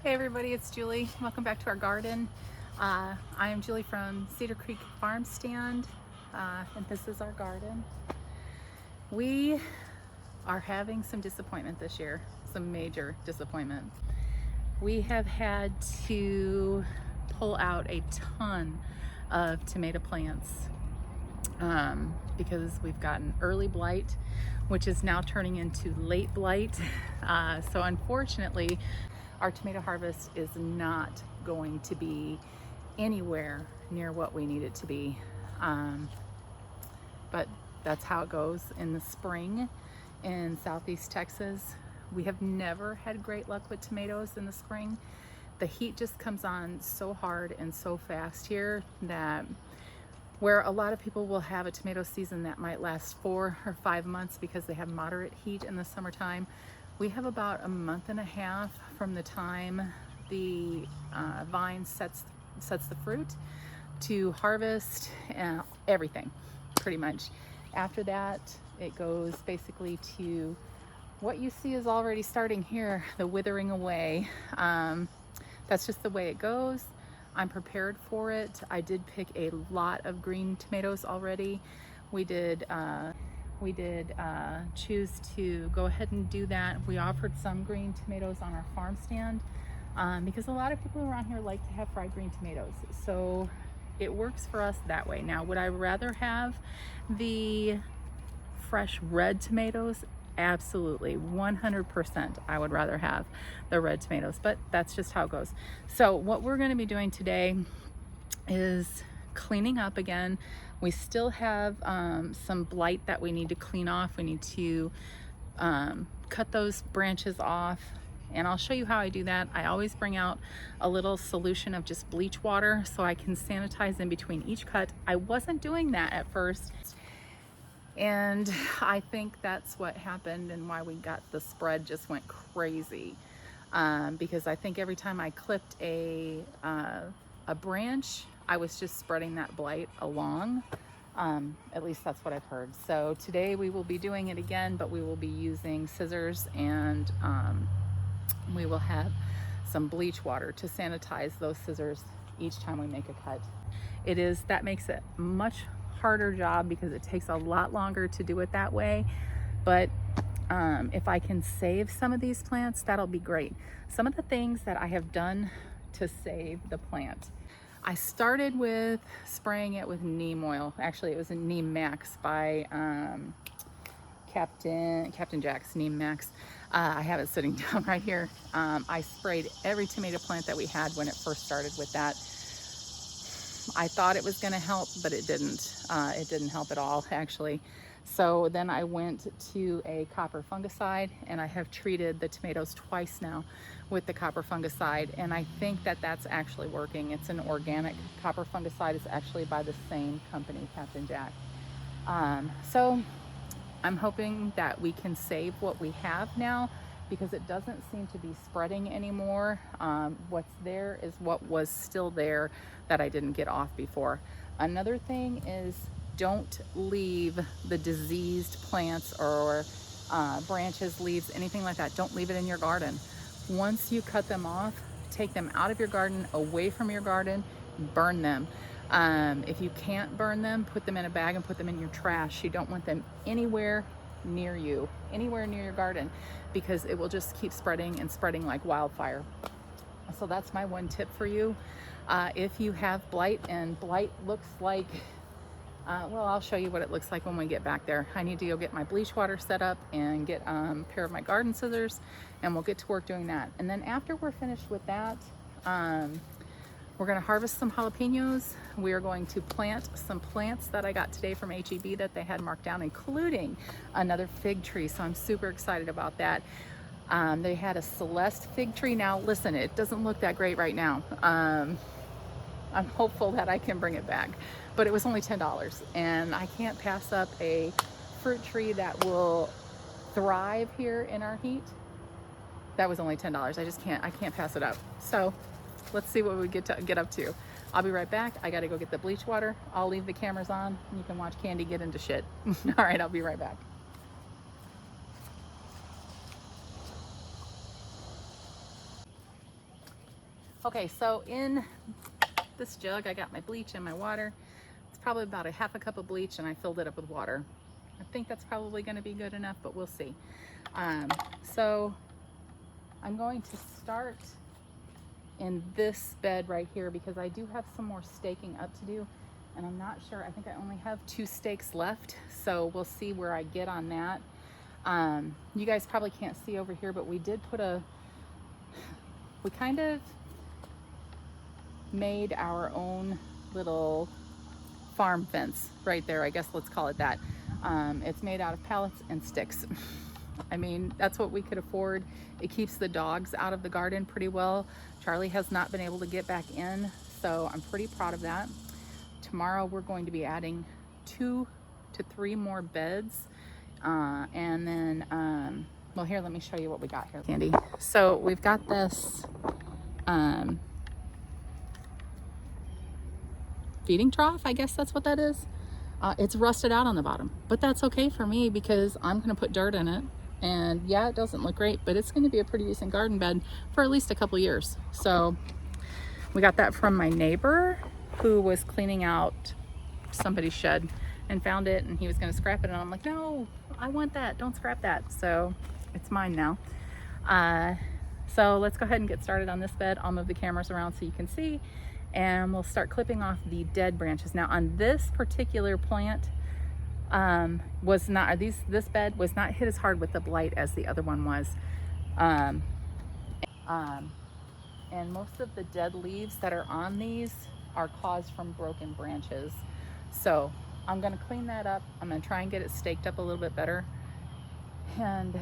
Hey everybody, it's Julie. Welcome back to our garden. I am Julie from Cedar Creek Farmstand, and this is our garden. We are having some disappointment this year, some major disappointment. We have had to pull out a ton of tomato plants because we've gotten early blight, which is now turning into late blight. So unfortunately, our tomato harvest is not going to be anywhere near what we need it to be. But that's how it goes in the spring in Southeast Texas. We have never had great luck with tomatoes in the spring. The heat just comes on so hard and so fast here that where a lot of people will have a tomato season that might last 4 or 5 months because they have moderate heat in the summertime, we have about a month and a half from the time the vine sets the fruit to harvest everything, pretty much. After that, it goes basically to what you see is already starting here, the withering away. That's just the way it goes. I'm prepared for it. I did pick a lot of green tomatoes already. We did choose to go ahead and do that. We offered some green tomatoes on our farm stand because a lot of people around here like to have fried green tomatoes. So it works for us that way. Now, would I rather have the fresh red tomatoes? Absolutely, 100%. I would rather have the red tomatoes, but that's just how it goes. So what we're going to be doing today is cleaning up again. We still have some blight that we need to clean off. We need to cut those branches off, and I'll show you how I do that. I always bring out a little solution of just bleach water so I can sanitize in between each cut. I wasn't doing that at first, and I think that's what happened and why we got the spread just went crazy, because I think every time I clipped a branch, I was just spreading that blight along. At least that's what I've heard. So today we will be doing it again, but we will be using scissors, and we will have some bleach water to sanitize those scissors each time we make a cut. That makes it much harder job because it takes a lot longer to do it that way. But if I can save some of these plants, that'll be great. Some of the things that I have done to save the plant. I started with spraying it with neem oil. Actually, it was a Neem Max by Captain Jack's Neem Max. I have it sitting down right here. I sprayed every tomato plant that we had when it first started with that. I thought it was going to help, but it didn't. It didn't help at all, actually. So then I went to a copper fungicide, and I have treated the tomatoes twice now with the copper fungicide, and I think that that's actually working. It's an organic copper fungicide. It's actually by the same company, Captain Jack. So I'm hoping that we can save what we have now because it doesn't seem to be spreading anymore. What's there is what was still there that I didn't get off before. Another thing is, don't leave the diseased plants or branches, leaves, anything like that. Don't leave it in your garden. Once you cut them off, take them out of your garden, away from your garden, burn them. If you can't burn them, put them in a bag and put them in your trash. You don't want them anywhere near you, anywhere near your garden, because it will just keep spreading and spreading like wildfire. So that's my one tip for you. If you have blight, and blight looks like, well, I'll show you what it looks like when we get back there. I need to go get my bleach water set up and get a pair of my garden scissors, and we'll get to work doing that. And then after we're finished with that, we're going to harvest some jalapenos. We are going to plant some plants that I got today from HEB that they had marked down, including another fig tree. So I'm super excited about that. They had a Celeste fig tree. Now listen, it doesn't look that great right now. I'm hopeful that I can bring it back, but it was only $10, and I can't pass up a fruit tree that will thrive here in our heat. That was only $10. I can't pass it up. So let's see what we get up to. I'll be right back. I gotta go get the bleach water. I'll leave the cameras on. You can watch Candy get into shit. All right, I'll be right back. Okay, so in this jug, I got my bleach and my water. It's probably about a half a cup of bleach, and I filled it up with water. I think that's probably going to be good enough, but we'll see. So I'm going to start in this bed right here because I do have some more staking up to do, and I'm not sure. I think I only have 2 stakes left, so we'll see where I get on that. You guys probably can't see over here, but we did put we kind of made our own little farm fence right there. I guess let's call it that. It's made out of pallets and sticks. I mean, that's what we could afford. It keeps the dogs out of the garden pretty well. Charlie has not been able to get back in, so I'm pretty proud of that. Tomorrow we're going to be adding 2 to 3 more beds. And then, well, here, let me show you what we got here, Candy. So we've got this feeding trough, I guess that's what that is. It's rusted out on the bottom, but that's okay for me because I'm going to put dirt in it. And yeah, it doesn't look great, but it's going to be a pretty decent garden bed for at least a couple years. So we got that from my neighbor who was cleaning out somebody's shed and found it, and he was going to scrap it. And I'm like, no, I want that. Don't scrap that. So it's mine now. So let's go ahead and get started on this bed. I'll move the cameras around so you can see, and we'll start clipping off the dead branches. Now on this particular plant, this bed was not hit as hard with the blight as the other one was. And most of the dead leaves that are on these are caused from broken branches. So I'm gonna clean that up. I'm gonna try and get it staked up a little bit better. And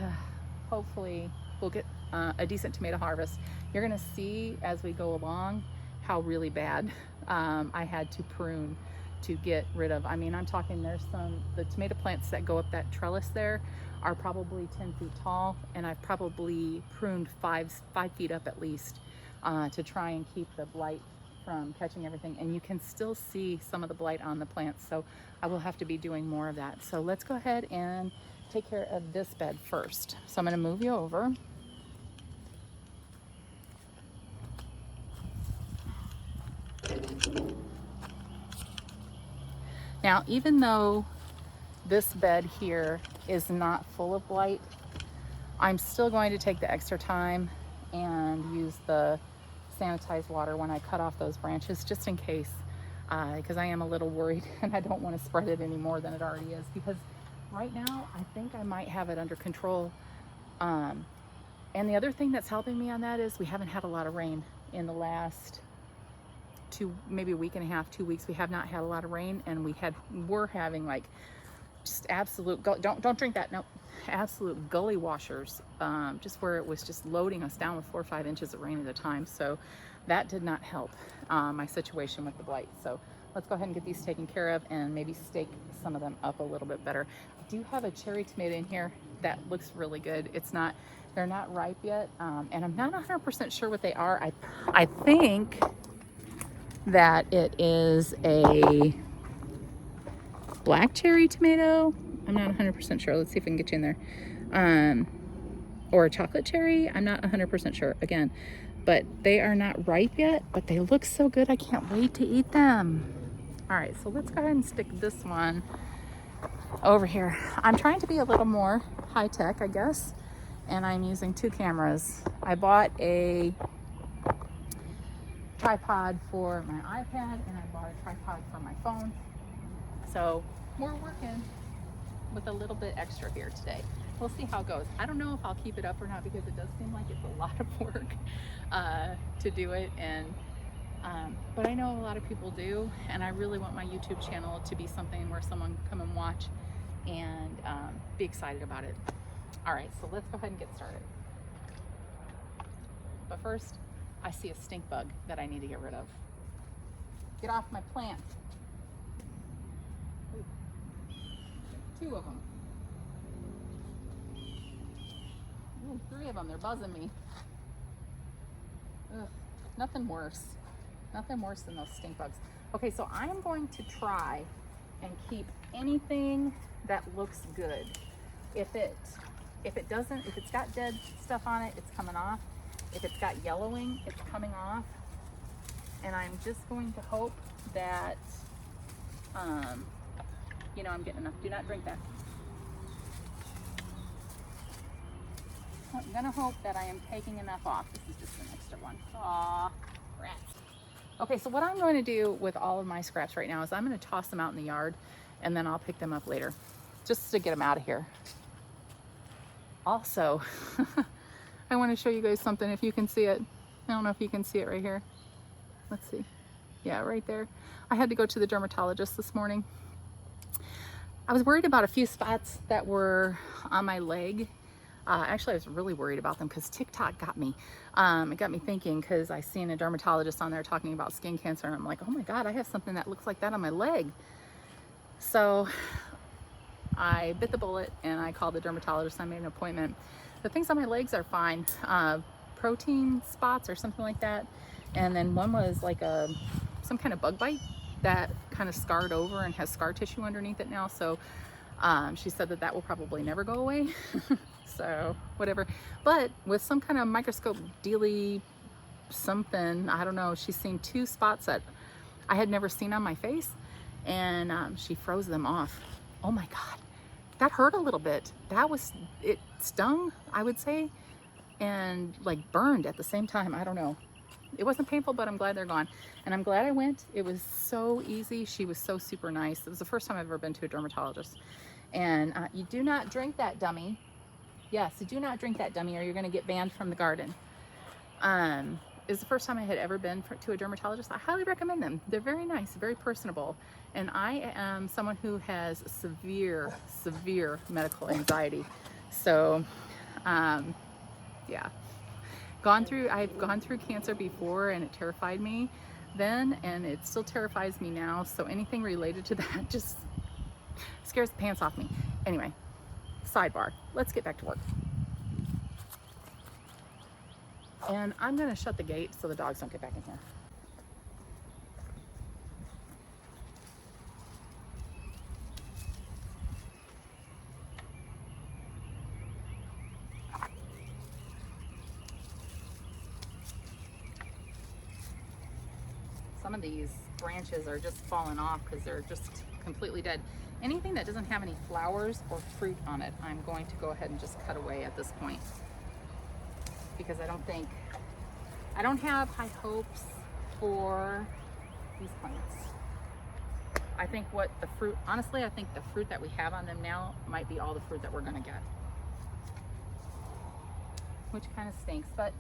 hopefully we'll get a decent tomato harvest. You're gonna see as we go along how really bad I had to prune to get rid of. I mean, I'm talking, the tomato plants that go up that trellis there are probably 10 feet tall, and I've probably pruned 5 feet up at least to try and keep the blight from catching everything. And you can still see some of the blight on the plants, so I will have to be doing more of that. So let's go ahead and take care of this bed first. So I'm going to move you over. Now, even though this bed here is not full of blight, I'm still going to take the extra time and use the sanitized water when I cut off those branches, just in case, because I am a little worried and I don't want to spread it any more than it already is, because right now I think I might have it under control. And the other thing that's helping me on that is we haven't had a lot of rain in the last maybe a week and a half, 2 weeks. We have not had a lot of rain, and we're having like just absolute don't drink that, no, absolute gully washers, just where it was just loading us down with 4 or 5 inches of rain at a time. So that did not help my situation with the blight. So let's go ahead and get these taken care of and maybe stake some of them up a little bit better. I do have a cherry tomato in here that looks really good. They're not ripe yet, and I'm not 100% sure what they are. I think that it is a black cherry tomato. I'm not 100% sure. Let's see if we can get you in there. Or a chocolate cherry. I'm not 100% sure again, but they are not ripe yet, but they look so good. I can't wait to eat them. All right, so let's go ahead and stick this one over here. I'm trying to be a little more high tech, I guess, and I'm using 2 cameras. I bought a tripod for my iPad, and I bought a tripod for my phone. So we're working with a little bit extra here today. We'll see how it goes. I don't know if I'll keep it up or not, because it does seem like it's a lot of work to do it, and but I know a lot of people do, and I really want my YouTube channel to be something where someone can come and watch and be excited about it. All right, so let's go ahead and get started. But first, I see a stink bug that I need to get rid of. Get off my plant. Ooh. 2 of them. Ooh, 3 of them, they're buzzing me. Ugh, nothing worse. Nothing worse than those stink bugs. Okay, so I am going to try and keep anything that looks good. If it's got dead stuff on it, it's coming off. If it's got yellowing, it's coming off. And I'm just going to hope that, you know, I'm getting enough. Do not drink that. I'm gonna hope that I am taking enough off. This is just an extra one. Aw, rats. Okay, so what I'm going to do with all of my scraps right now is I'm going to toss them out in the yard, and then I'll pick them up later, just to get them out of here. Also, I want to show you guys something, if you can see it. I don't know if you can see it right here. Let's see. Yeah, right there. I had to go to the dermatologist this morning. I was worried about a few spots that were on my leg. Actually, I was really worried about them because TikTok got me. It got me thinking, because I seen a dermatologist on there talking about skin cancer, and I'm like, oh my God, I have something that looks like that on my leg. So I bit the bullet and I called the dermatologist. I made an appointment. The things on my legs are fine. Protein spots or something like that. And then one was like some kind of bug bite that kind of scarred over and has scar tissue underneath it now. So she said that will probably never go away. So whatever, but with some kind of microscope dealy something, I don't know, she's seen 2 spots that I had never seen on my face, and she froze them off. Oh my God, that hurt a little bit. It stung, I would say, and like burned at the same time. I don't know. It wasn't painful, but I'm glad they're gone. And I'm glad I went. It was so easy. She was so super nice. It was the first time I've ever been to a dermatologist. And you do not drink that, dummy. Yes, do not drink that, dummy, or you're going to get banned from the garden. It was the first time I had ever been to a dermatologist. I highly recommend them. They're very nice, very personable. And I am someone who has severe, severe medical anxiety. So, yeah. I've gone through cancer before, and it terrified me then, and it still terrifies me now. So anything related to that just scares the pants off me. Anyway. Sidebar, let's get back to work. And I'm going to shut the gate so the dogs don't get back in here. Some of these branches are just falling off because they're just completely dead. Anything that doesn't have any flowers or fruit on it, I'm going to go ahead and just cut away at this point, because I don't have high hopes for these plants. I think honestly, I think the fruit that we have on them now might be all the fruit that we're gonna get, which kind of stinks, but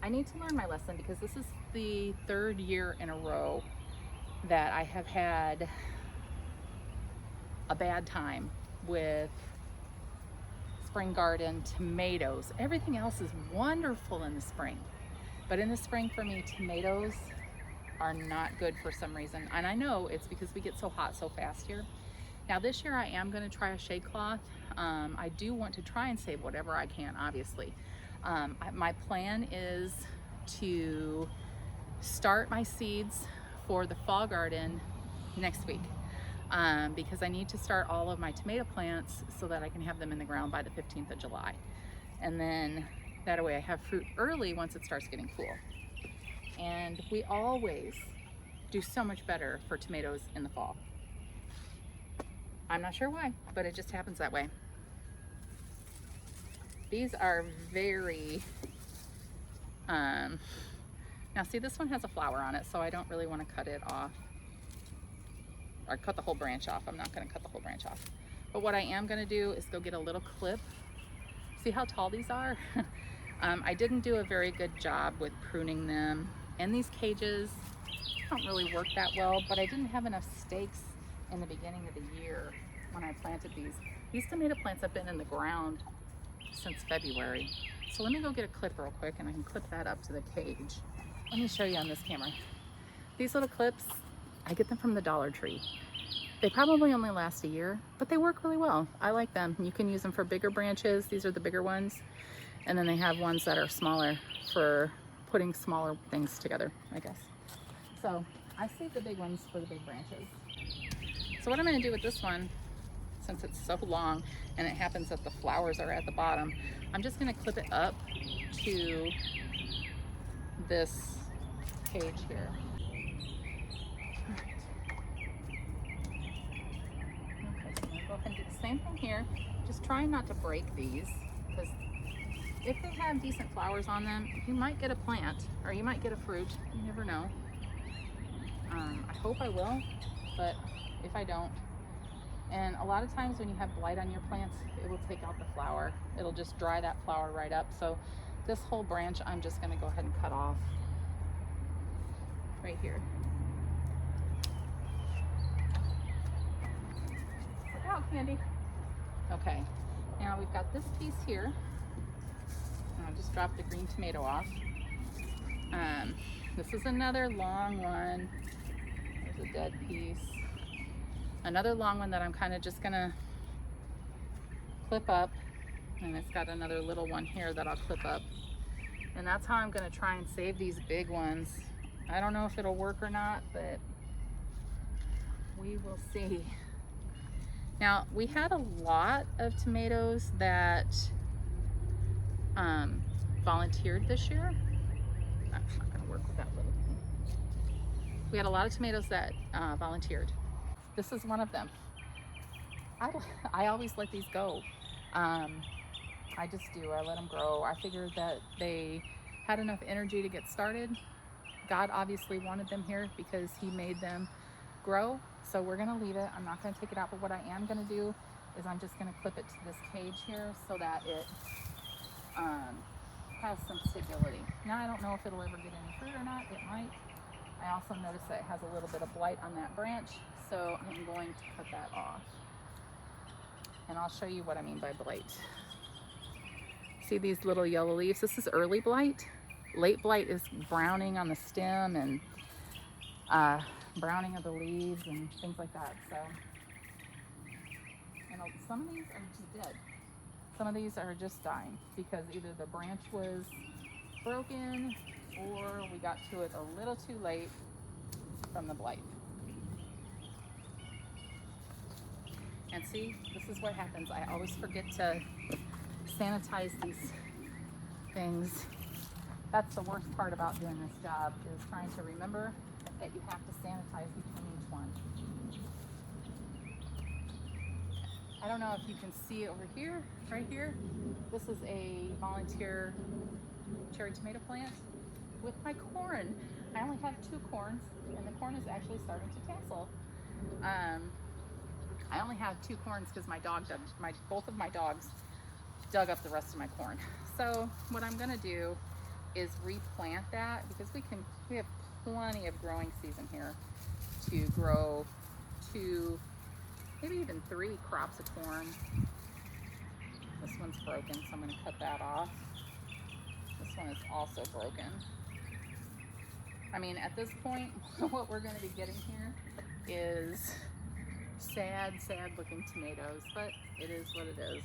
I need to learn my lesson, because this is the 3rd year in a row that I have had a bad time with spring garden tomatoes. Everything else is wonderful in the spring, but in the spring for me, tomatoes are not good for some reason. And I know it's because we get so hot so fast here. Now this year I am going to try a shade cloth. I do want to try and save whatever I can, obviously. My plan is to start my seeds for the fall garden next week. Because I need to start all of my tomato plants so that I can have them in the ground by the 15th of July. And then that way I have fruit early once it starts getting cool. And we always do so much better for tomatoes in the fall. I'm not sure why, but it just happens that way. These are very, now see, this one has a flower on it, so I don't really want to cut it off. Or cut the whole branch off. I'm not going to cut the whole branch off. But what I am going to do is go get a little clip. See how tall these are? I didn't do a very good job with pruning them. And these cages don't really work that well, but I didn't have enough stakes in the beginning of the year when I planted these. These tomato plants have been in the ground since February. So let me go get a clip real quick, and I can clip that up to the cage. Let me show you on this camera. These little clips, I get them from the Dollar Tree. They probably only last a year, but they work really well. I like them. You can use them for bigger branches. These are the bigger ones. And then they have ones that are smaller for putting smaller things together, I guess. So I save the big ones for the big branches. So what I'm going to do with this one, since it's so long and it happens that the flowers are at the bottom, I'm just going to clip it up to this cage here. Okay, so I'm gonna go ahead and do the same thing here. Just try not to break these, because if they have decent flowers on them, you might get a plant, or you might get a fruit. You never know. I hope I will, but if I don't, and a lot of times when you have blight on your plants, it will take out the flower. It'll just dry that flower right up. So this whole branch, I'm just gonna go ahead and cut off right here. Look out, Candy. Okay, now we've got this piece here. I'll just drop the green tomato off. This is another long one. There's a dead piece. Another long one that I'm kind of just gonna clip up, and it's got another little one here that I'll clip up. And that's how I'm gonna try and save these big ones. I don't know if it'll work or not, but we will see. Now, we had a lot of tomatoes that volunteered this year. That's not gonna work with that little thing. We had a lot of tomatoes that volunteered. This is one of them. I always let these go. I just do. I let them grow. I figured that they had enough energy to get started. God obviously wanted them here because he made them grow. So we're gonna leave it. I'm not gonna take it out, but what I am gonna do is I'm just gonna clip it to this cage here so that it has some stability. Now I don't know if it'll ever get any fruit or not. It might. I also noticed that it has a little bit of blight on that branch, so I'm going to cut that off. And I'll show you what I mean by blight. See these little yellow leaves? This is early blight. Late blight is browning on the stem and browning of the leaves and things like that. So, and some of these are just dead. Some of these are just dying because either the branch was broken or we got to it a little too late from the blight. And see, this is what happens. I always forget to sanitize these things. That's the worst part about doing this job, is trying to remember that you have to sanitize between each one. I don't know if you can see over here, right here. This is a volunteer cherry tomato plant with my corn. I only have 2 corns, and the corn is actually starting to tassel. I only have 2 corns because both of my dogs dug up the rest of my corn. So what I'm gonna do is replant that, because we have plenty of growing season here to grow 2, maybe even 3 crops of corn. This one's broken, so I'm gonna cut that off. This one is also broken. I mean, at this point, what we're gonna be getting here is sad looking tomatoes, but it is what it is.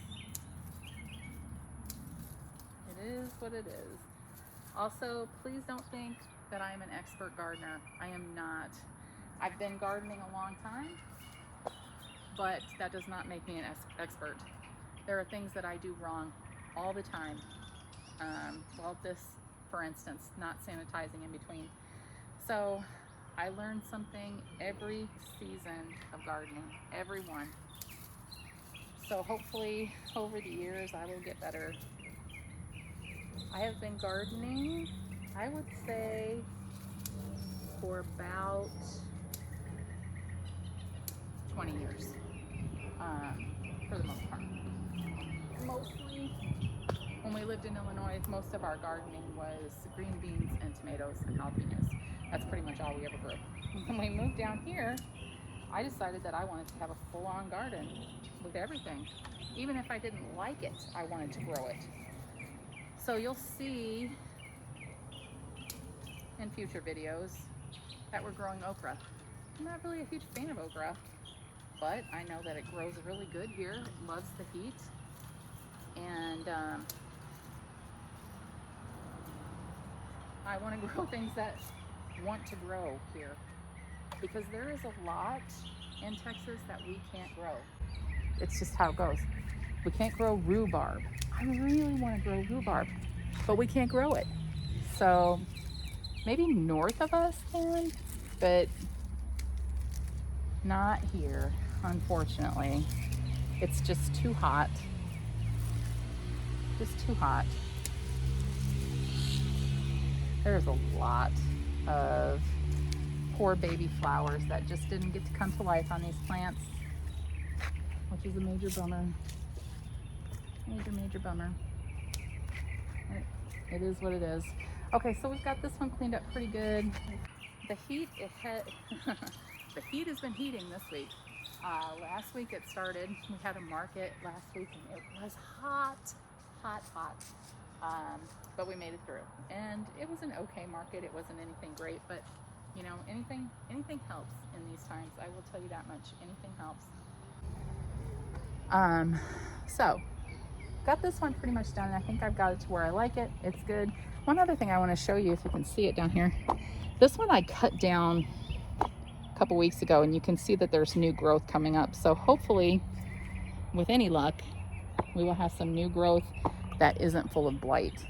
It is what it is. Also, please don't think that I am an expert gardener. I am not. I've been gardening a long time, but that does not make me an expert. There are things that I do wrong all the time. Well, this, for instance, not sanitizing in between. So I learned something every season of gardening, every one. So hopefully over the years I will get better. I have been gardening, I would say, for about 20 years, for the most part. Mostly, when we lived in Illinois, most of our gardening was green beans and tomatoes and jalapenos. That's pretty much all we ever grew. When we moved down here, I decided that I wanted to have a full-on garden with everything. Even if I didn't like it, I wanted to grow it. So you'll see in future videos that we're growing okra. I'm not really a huge fan of okra, but I know that it grows really good here. It loves the heat. And I want to grow things that want to grow here, because there is a lot in Texas that we can't grow. It's just how it goes. We can't grow rhubarb. I really want to grow rhubarb, but we can't grow it. So Maybe north of us can, but not here, unfortunately. It's just too hot. Just too hot. There's a lot of poor baby flowers that just didn't get to come to life on these plants, which is a major bummer. Major bummer. It is what it is. Okay, so we've got this one cleaned up pretty good. The heat, the heat has been heating this week. Last week it started. We had a market last week and it was hot. But we made it through, and it was an okay market. It wasn't anything great, but you know, anything helps in these times. I will tell you that much. Anything helps. So got this one pretty much done. I think I've got it to where I like it. It's good. One other thing I want to show you, if you can see it down here. This one I cut down a couple weeks ago, and you can see that there's new growth coming up. So hopefully, with any luck, we will have some new growth that isn't full of blight.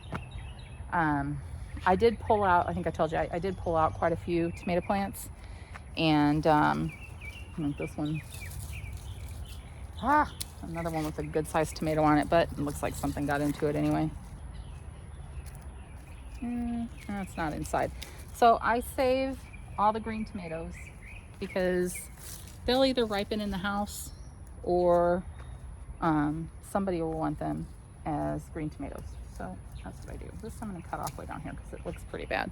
I did pull out, I think I told you, I did pull out quite a few tomato plants, and I think this one, another one with a good sized tomato on it, but it looks like something got into it anyway. It's not inside. So I save all the green tomatoes because they'll either ripen in the house or somebody will want them as green tomatoes. So that's what I do. This I'm going to cut off way down here because it looks pretty bad.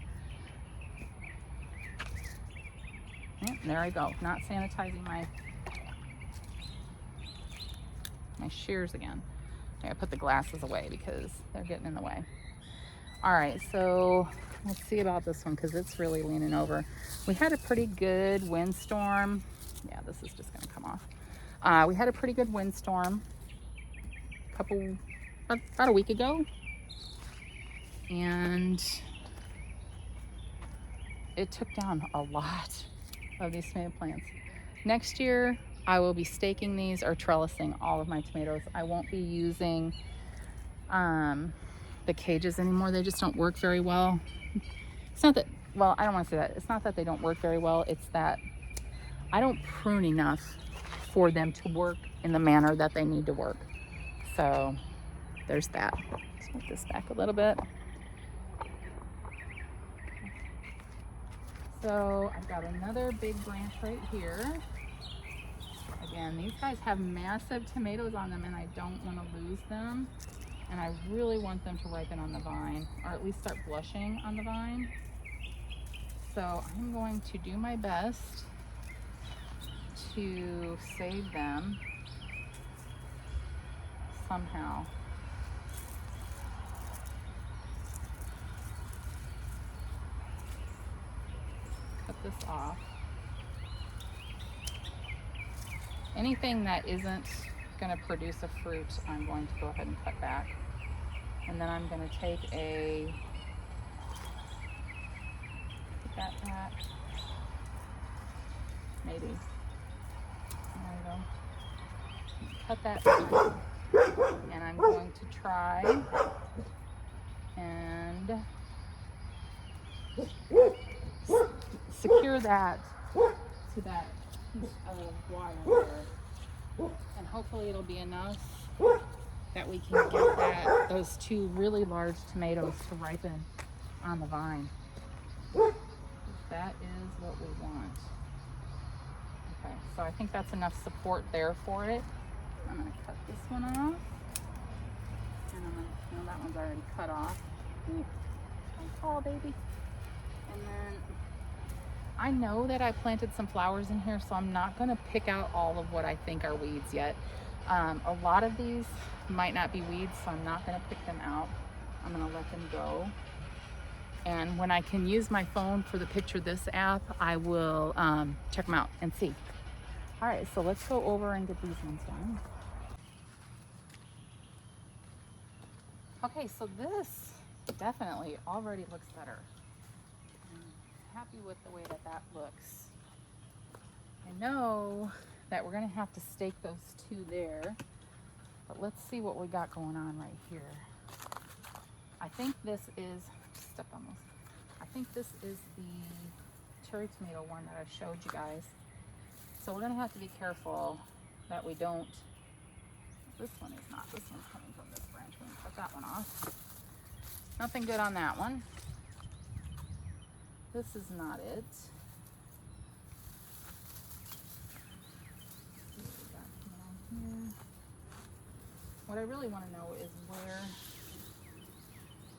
And there I go. Not sanitizing my shears again. I gotta put the glasses away because they're getting in the way. All right, so let's see about this one because it's really leaning over. We had a pretty good windstorm. Yeah, this is just gonna come off. We had a pretty good windstorm about a week ago, and it took down a lot of these tomato plants. Next year, I will be staking these or trellising all of my tomatoes. I won't be using the cages anymore. They just don't work very well. It's not that, well, I don't want to say that. It's not that they don't work very well. It's that I don't prune enough for them to work in the manner that they need to work. So there's that. Let's move this back a little bit. So I've got another big branch right here. Again, these guys have massive tomatoes on them and I don't want to lose them. And I really want them to ripen on the vine, or at least start blushing on the vine. So I'm going to do my best to save them somehow. Cut this off. Anything that isn't going to produce a fruit, I'm going to go ahead and cut back. And then I'm going to take a, put that back, maybe. There we go. Cut that back. And I'm going to try and secure that to that piece of wire there. And hopefully it'll be enough that we can get those two really large tomatoes to ripen on the vine. That is what we want. Okay, so I think that's enough support there for it. I'm going to cut this one off. And I'm going to, that one's already cut off. Ooh, don't fall, baby. And then I know that I planted some flowers in here, so I'm not going to pick out all of what I think are weeds yet. A lot of these might not be weeds, so I'm not going to pick them out. I'm going to let them go. And when I can use my phone for the Picture This app, I will check them out and see. All right, so let's go over and get these ones done. Okay, so this definitely already looks better. I'm happy with the way that that looks. I know that we're gonna have to stake those two there, but let's see what we got going on right here. I think this is, stepped on those. I think this is the cherry tomato one that I showed you guys. So we're gonna have to be careful that we don't, this one is not, this one's coming from this branch. We're gonna cut that one off. Nothing good on that one. This is not it. What I really want to know is where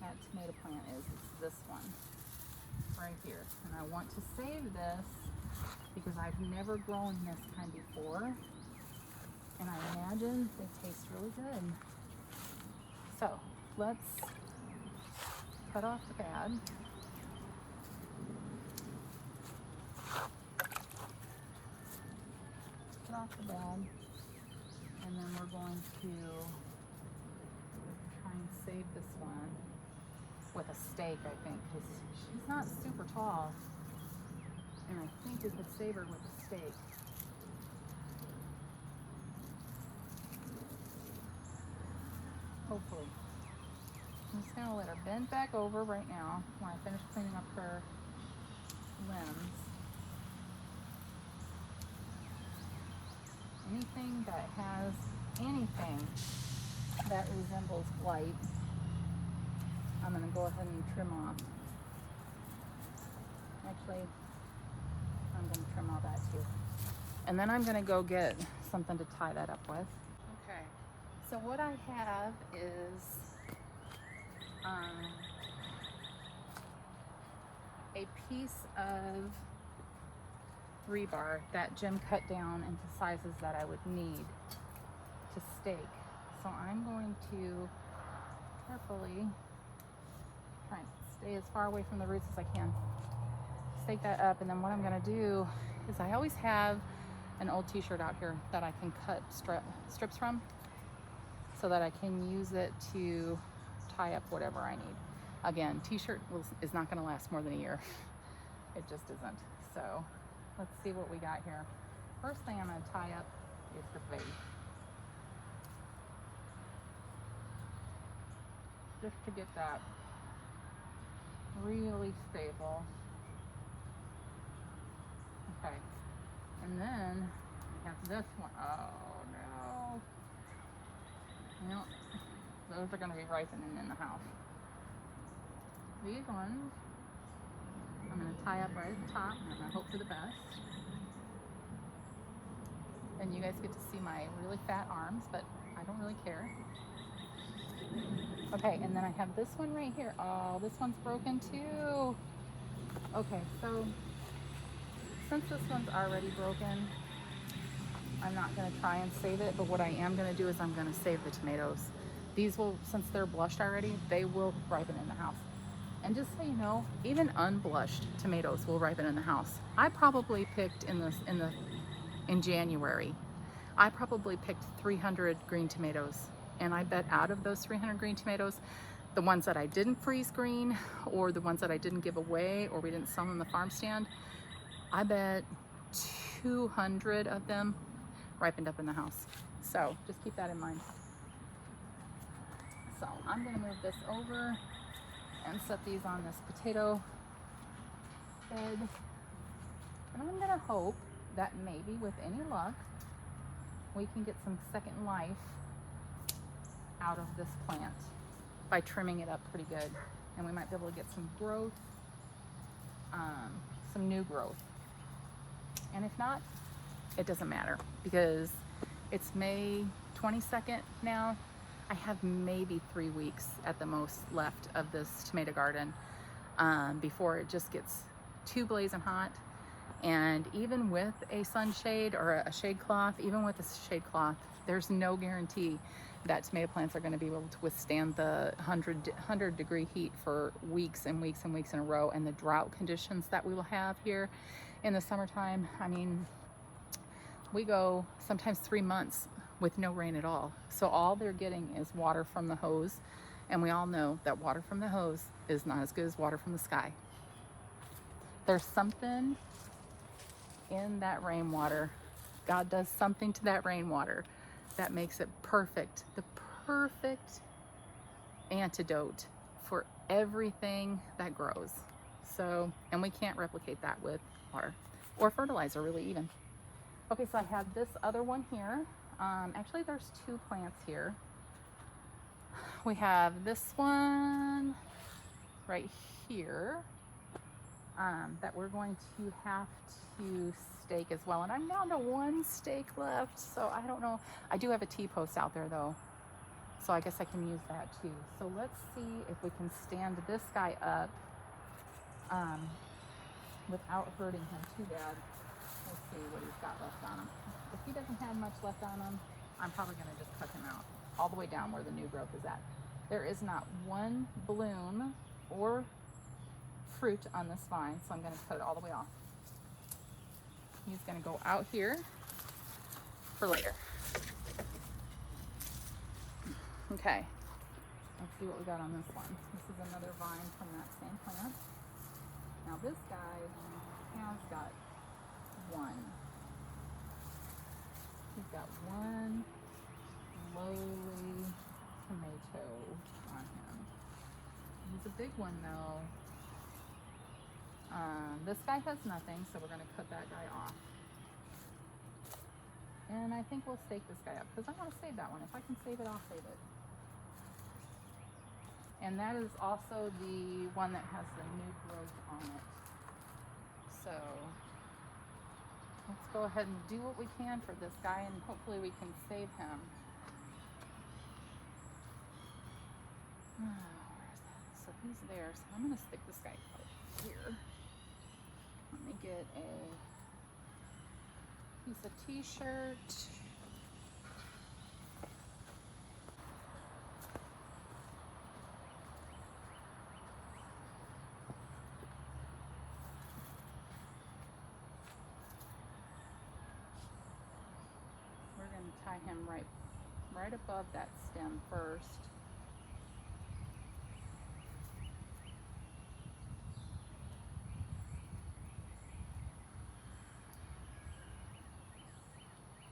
that tomato plant is. It's this one right here. And I want to save this because I've never grown this kind before. And I imagine they taste really good. So let's cut off the bad. Cut off the bad. And then we're going to try and save this one with a stake, I think, because she's not super tall. And I think we could save her with a stake. Hopefully. I'm just gonna let her bend back over right now when I finish cleaning up her limbs. Anything that has anything that resembles blight, I'm going to go ahead and trim off. Actually, I'm going to trim all that too. And then I'm going to go get something to tie that up with. Okay, so what I have is a piece of rebar that Jim cut down into sizes that I would need to stake. So I'm going to carefully try and stay as far away from the roots as I can. Stake that up, and then what I'm going to do is I always have an old t-shirt out here that I can cut strips from so that I can use it to tie up whatever I need. Again, t-shirt is not going to last more than a year. It just isn't. So let's see what we got here. First thing I'm going to tie up is the vase. Just to get that really stable. Okay. And then I have this one. Oh no. No. Those are going to be ripening in the house. These ones I'm going to tie up right at the top, and I'm going to hope for the best. And you guys get to see my really fat arms, but I don't really care. Okay, and then I have this one right here. Oh, this one's broken too. Okay, so since this one's already broken, I'm not going to try and save it, but what I am going to do is I'm going to save the tomatoes. These will, since they're blushed already, they will ripen in the house. And just so you know, even unblushed tomatoes will ripen in the house. I probably picked in January, I probably picked 300 green tomatoes. And I bet out of those 300 green tomatoes, the ones that I didn't freeze green, or the ones that I didn't give away, or we didn't sell in the farm stand, I bet 200 of them ripened up in the house. So just keep that in mind. So I'm gonna move this over and set these on this potato bed. And I'm gonna hope that maybe with any luck, we can get some second life out of this plant by trimming it up pretty good. And we might be able to get some growth, some new growth. And if not, it doesn't matter because it's May 22nd now. I have maybe 3 weeks at the most left of this tomato garden before it just gets too blazing hot. And even with a sunshade or a shade cloth, even with a shade cloth, there's no guarantee that tomato plants are going to be able to withstand the 100 degree heat for weeks and weeks and weeks in a row, and the drought conditions that we will have here in the summertime. I mean, we go sometimes 3 months with no rain at all. So all they're getting is water from the hose. And we all know that water from the hose is not as good as water from the sky. There's something in that rainwater. God does something to that rainwater that makes it perfect, the perfect antidote for everything that grows. So, and we can't replicate that with water or fertilizer really even. Okay, so I have this other one here. Actually, there's two plants here. We have this one right here that we're going to have to stake as well. And I'm down to one stake left, so I don't know. I do have a T-post out there though, so I guess I can use that too. So let's see if we can stand this guy up without hurting him too bad. Let's see what he's got left on him. If he doesn't have much left on him, I'm probably going to just cut him out all the way down where the new growth is at. There is not one bloom or fruit on this vine, so I'm going to cut it all the way off. He's going to go out here for later. Okay, let's see what we got on this one. This is another vine from that same plant. Now this guy has got one. He's got one lowly tomato on him. He's a big one though. This guy has nothing, so we're going to cut that guy off. And I think we'll stake this guy up because I want to save that one. If I can save it, I'll save it. And that is also the one that has the new growth on it. So let's go ahead and do what we can for this guy, and hopefully we can save him. Where's that? So he's there. So I'm going to stick this guy out here. Let me get a piece of t-shirt. We're going to tie him right above that stem first.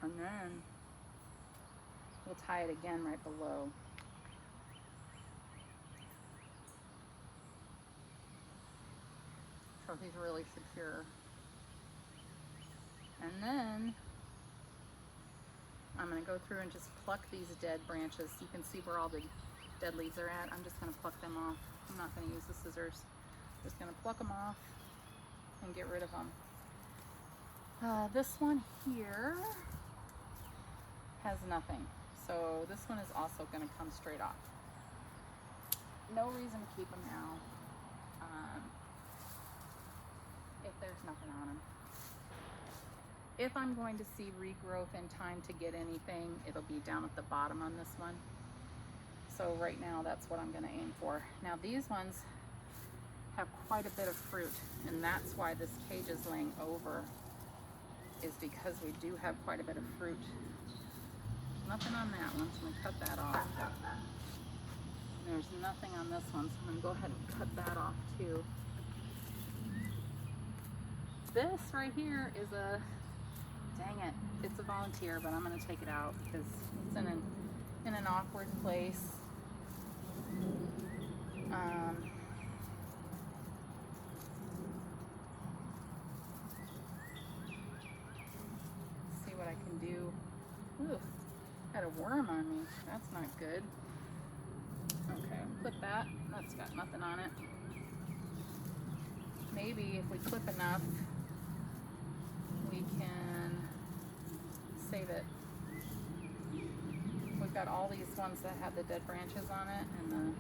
And then we'll tie it again right below. So he's really secure. And then I'm going to go through and just pluck these dead branches. You can see where all the dead leaves are at. I'm just going to pluck them off. I'm not going to use the scissors. I'm just going to pluck them off and get rid of them. This one here has nothing. So this one is also going to come straight off. No reason to keep them now if there's nothing on them. If I'm going to see regrowth in time to get anything, it'll be down at the bottom on this one. So right now that's what I'm going to aim for. Now these ones have quite a bit of fruit, and that's why this cage is laying over, is because we do have quite a bit of fruit. Nothing on that one, so I'm going to cut that off. There's nothing on this one, so I'm going to go ahead and cut that off too. This right here is a, dang it, it's a volunteer, but I'm going to take it out because it's in an awkward place. See what I can do. Ooh. Had a worm on me. That's not good. Okay, clip that. That's got nothing on it. Maybe if we clip enough, we can save it. We've got all these ones that have the dead branches on it, and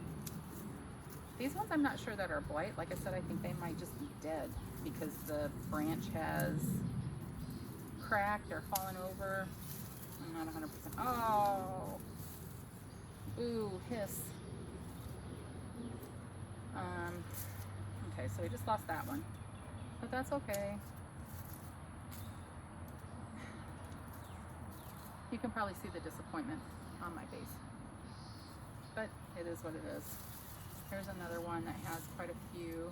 these ones I'm not sure that are blight. Like I said, I think they might just be dead because the branch has cracked or fallen over. I'm not 100%. Oh! Ooh, hiss. Okay, so we just lost that one. But that's okay. You can probably see the disappointment on my face. But it is what it is. Here's another one that has quite a few.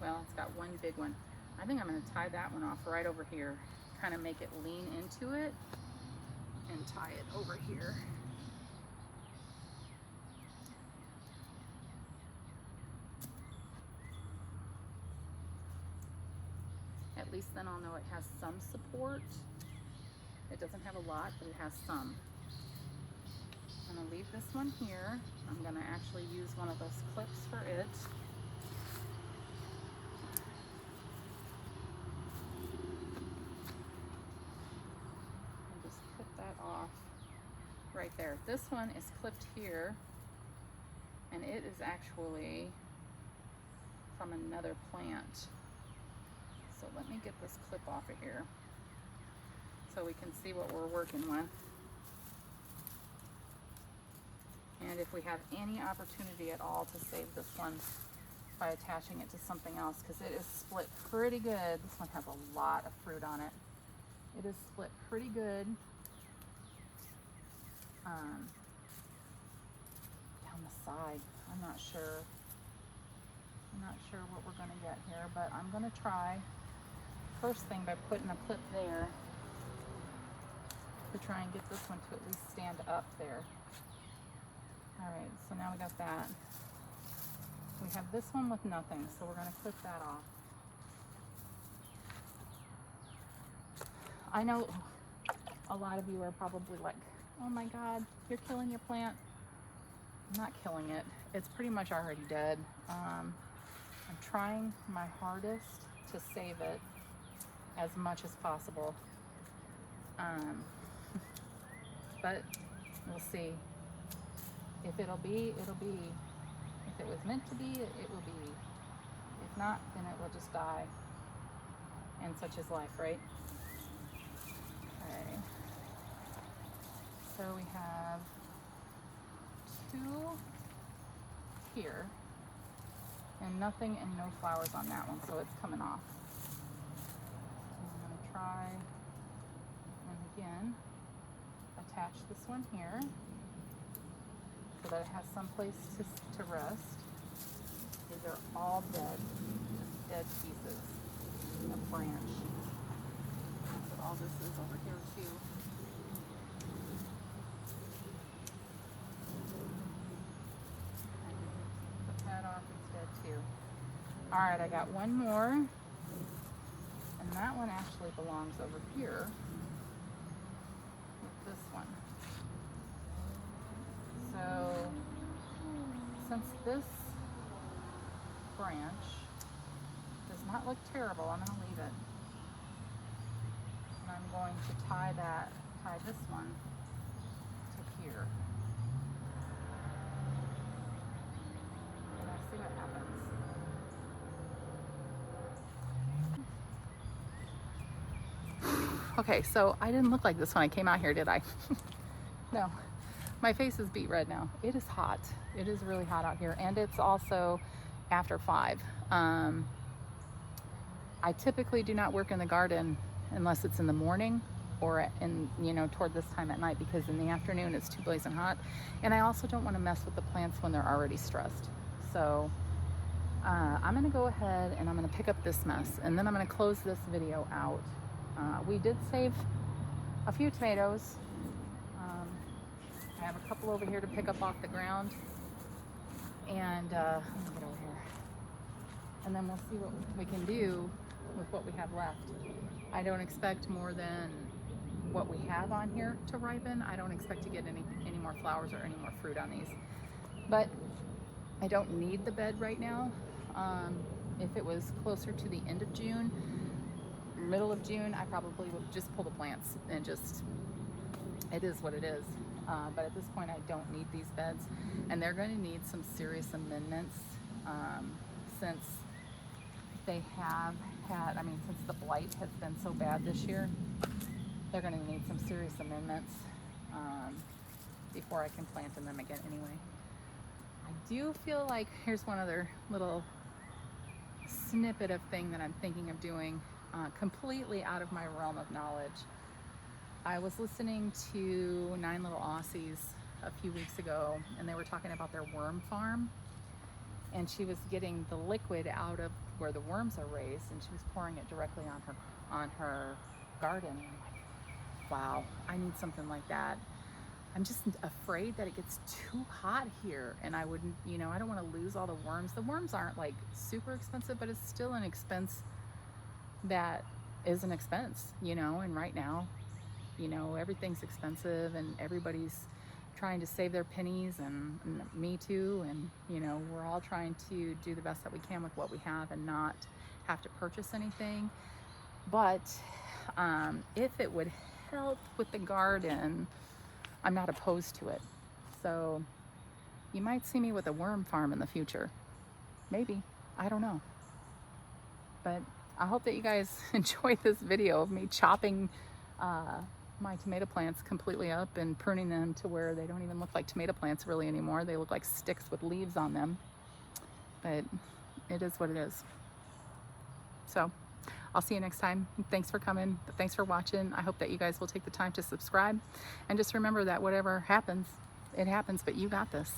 Well, it's got one big one. I think I'm going to tie that one off right over here. Kind of make it lean into it and tie it over here. At least then I'll know it has some support. It doesn't have a lot, but it has some. I'm gonna leave this one here. I'm gonna actually use one of those clips for it. And just put that off right there. This one is clipped here, and it is actually from another plant. So let me get this clip off of here so we can see what we're working with. And if we have any opportunity at all to save this one by attaching it to something else, because it is split pretty good. This one has a lot of fruit on it. It is split pretty good down the side. I'm not sure what we're gonna get here, but I'm gonna try first thing by putting a clip there to try and get this one to at least stand up there. All right, so now we got that. We have this one with nothing, so we're gonna clip that off. I know a lot of you are probably like, oh my God, you're killing your plant. I'm not killing it. It's pretty much already dead. I'm trying my hardest to save it as much as possible. But we'll see. If it'll be, it'll be. If it was meant to be, it will be. If not, then it will just die. And such is life, right? Okay. So we have 2 here, and nothing and no flowers on that one, so it's coming off. So I'm going to try and again attach this one here so that it has some place to rest. These are all dead pieces of branch. That's what all this is over here too. Put that off, it's dead too. All right, I got one more, and that one actually belongs over here with this one. So, since this branch does not look terrible, I'm going to leave it. And I'm going to tie this one to here. And let's see what happens. Okay, so I didn't look like this when I came out here, did I? No. My face is beet red now. It is hot. It is really hot out here, and it's also after 5. I typically do not work in the garden unless it's in the morning or toward this time at night, because in the afternoon it's too blazing hot, and I also don't want to mess with the plants when they're already stressed. So I'm going to go ahead and I'm going to pick up this mess, and then I'm going to close this video out. We did save a few tomatoes. I have a couple over here to pick up off the ground, and let me get over here, and then we'll see what we can do with what we have left. I don't expect more than what we have on here to ripen. I don't expect to get any more flowers or any more fruit on these, but I don't need the bed right now. If it was closer to the end of June, middle of June, I probably would just pull the plants and just, it is what it is. But at this point, I don't need these beds, and they're going to need some serious amendments since they have had, since the blight has been so bad this year, they're going to need some serious amendments before I can plant in them again anyway. I do feel like, here's one other little snippet of thing that I'm thinking of doing, completely out of my realm of knowledge. I was listening to 9 Little Aussies a few weeks ago, and they were talking about their worm farm, and she was getting the liquid out of where the worms are raised, and she was pouring it directly on her garden. And I'm like, wow, I need something like that. I'm just afraid that it gets too hot here, and I wouldn't, I don't want to lose all the worms. The worms aren't like super expensive, but it's still an expense that is an expense, you know, and right now, you know, everything's expensive and everybody's trying to save their pennies, and me too. And, you know, we're all trying to do the best that we can with what we have and not have to purchase anything. But if it would help with the garden, I'm not opposed to it. So you might see me with a worm farm in the future. Maybe. I don't know. But I hope that you guys enjoyed this video of me chopping my tomato plants completely up and pruning them to where they don't even look like tomato plants really anymore. They look like sticks with leaves on them. But it is what it is. So I'll see you next time. Thanks for coming. Thanks for watching. I hope that you guys will take the time to subscribe. And just remember that whatever happens, it happens, but you got this.